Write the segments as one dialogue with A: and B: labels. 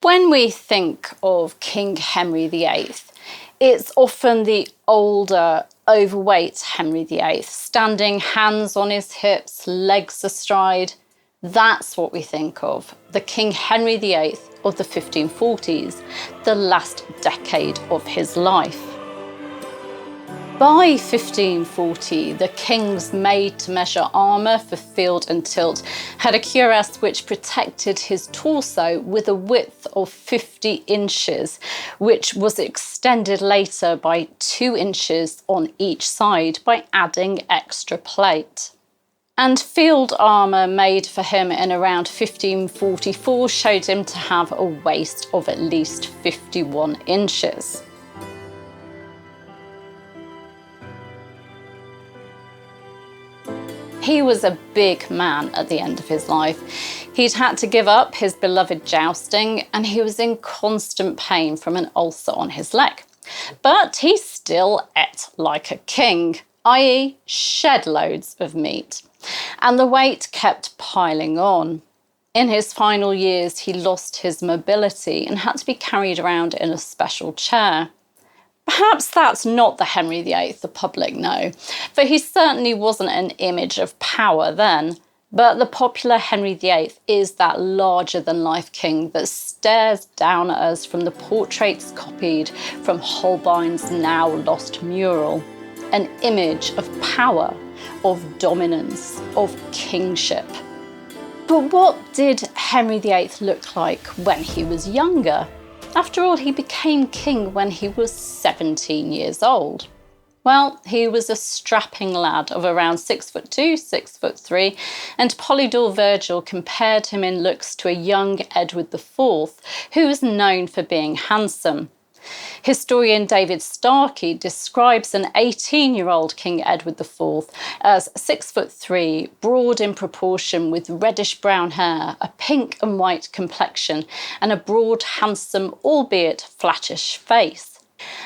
A: When we think of King Henry VIII, it's often the older, overweight Henry VIII, standing hands on his hips, legs astride. That's what we think of, the King Henry VIII of the 1540s, the last decade of his life. By 1540, the king's made-to-measure armour for field and tilt had a cuirass which protected his torso with a width of 50 inches, which was extended later by 2 inches on each side by adding extra plate. And field armour made for him in around 1544 showed him to have a waist of at least 51 inches. He was a big man at the end of his life. He'd had to give up his beloved jousting, and he was in constant pain from an ulcer on his leg. But he still ate like a king, i.e. shed loads of meat. And the weight kept piling on. In his final years, he lost his mobility and had to be carried around in a special chair. Perhaps that's not the Henry VIII the public know, for he certainly wasn't an image of power then. But the popular Henry VIII is that larger-than-life king that stares down at us from the portraits copied from Holbein's now lost mural. An image of power, of dominance, of kingship. But what did Henry VIII look like when he was younger? After all, he became king when he was 17 years old. Well, he was a strapping lad of around 6'2", 6'3", and Polydore Virgil compared him in looks to a young Edward IV, who was known for being handsome. Historian David Starkey describes an 18-year-old King Edward IV as 6'3", broad in proportion with reddish-brown hair, a pink and white complexion, and a broad, handsome, albeit flattish face.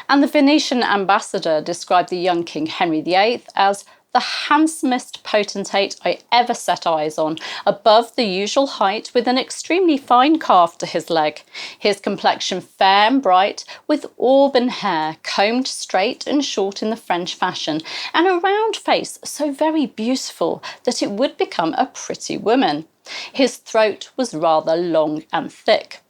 A: And the Venetian ambassador described the young King Henry VIII as the handsomest potentate I ever set eyes on, above the usual height, with an extremely fine calf to his leg, his complexion fair and bright, with auburn hair combed straight and short in the French fashion, and a round face so very beautiful that it would become a pretty woman. His throat was rather long and thick.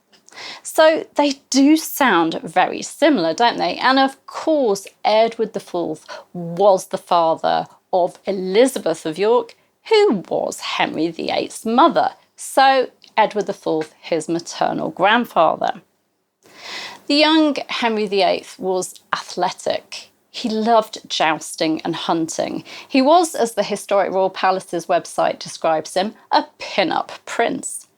A: So they do sound very similar, don't they? And of course, Edward IV was the father of Elizabeth of York, who was Henry VIII's mother. So Edward IV, his maternal grandfather. The young Henry VIII was athletic. He loved jousting and hunting. He was, as the Historic Royal Palace's website describes him, a pin-up prince.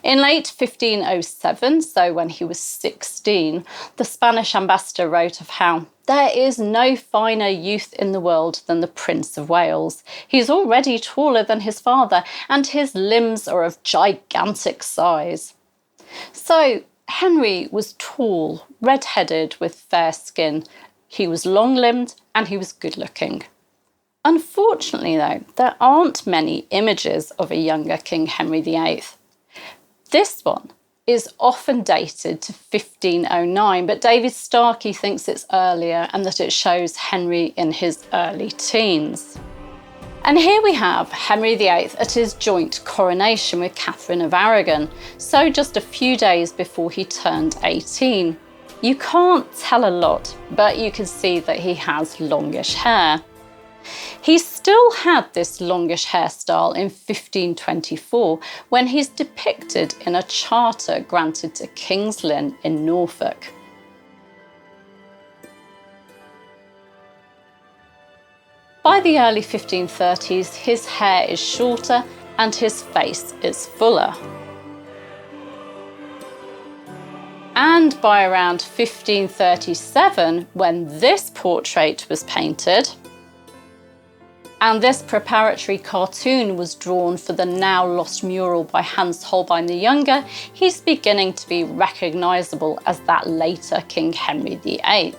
A: In late 1507, so when he was 16, the Spanish ambassador wrote of how there is no finer youth in the world than the Prince of Wales. He's already taller than his father, and his limbs are of gigantic size. So Henry was tall, red-headed with fair skin. He was long-limbed and he was good-looking. Unfortunately, though, there aren't many images of a younger King Henry VIII. This one is often dated to 1509, but David Starkey thinks it's earlier and that it shows Henry in his early teens. And here we have Henry VIII at his joint coronation with Catherine of Aragon, so just a few days before he turned 18. You can't tell a lot, but you can see that he has longish hair. He still had this longish hairstyle in 1524 when he's depicted in a charter granted to King's Lynn in Norfolk. By the early 1530s, his hair is shorter and his face is fuller. And by around 1537, when this portrait was painted, and this preparatory cartoon was drawn for the now lost mural by Hans Holbein the Younger, he's beginning to be recognisable as that later King Henry VIII.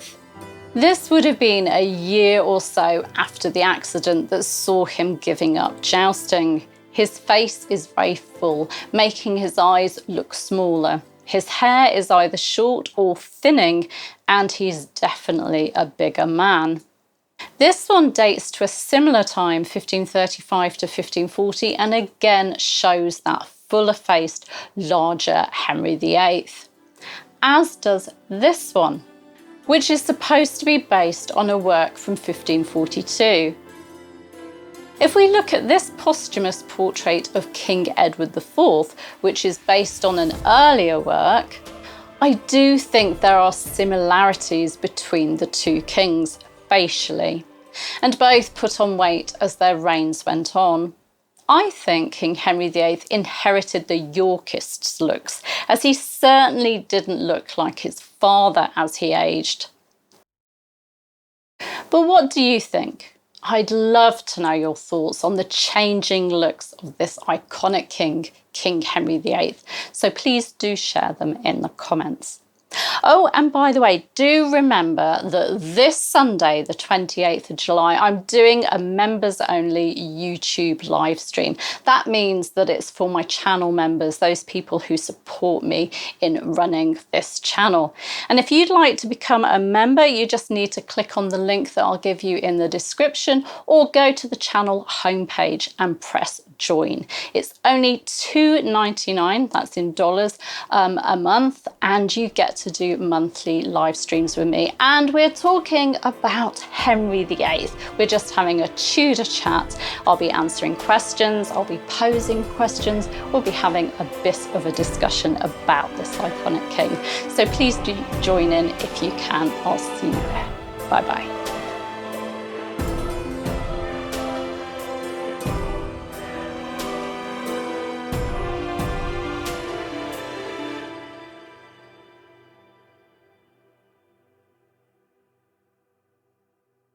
A: This would have been a year or so after the accident that saw him giving up jousting. His face is very full, making his eyes look smaller. His hair is either short or thinning, and he's definitely a bigger man. This one dates to a similar time, 1535 to 1540, and again shows that fuller-faced, larger Henry VIII. As does this one, which is supposed to be based on a work from 1542. If we look at this posthumous portrait of King Edward IV, which is based on an earlier work, I do think there are similarities between the two kings facially, and both put on weight as their reigns went on. I think King Henry VIII inherited the Yorkists' looks, as he certainly didn't look like his father as he aged. But what do you think? I'd love to know your thoughts on the changing looks of this iconic king, King Henry VIII, so please do share them in the comments. Oh, and by the way, do remember that this Sunday, the 28th of July, I'm doing a members only YouTube live stream. That means that it's for my channel members, those people who support me in running this channel. And if you'd like to become a member, you just need to click on the link that I'll give you in the description, or go to the channel homepage and press join. It's only $2.99, that's in dollars, a month, and you get to do monthly live streams with me. And we're talking about Henry VIII. We're just having a Tudor chat. I'll be answering questions, I'll be posing questions, we'll be having a bit of a discussion about this iconic king. So please do join in if you can. I'll see you there. Bye bye.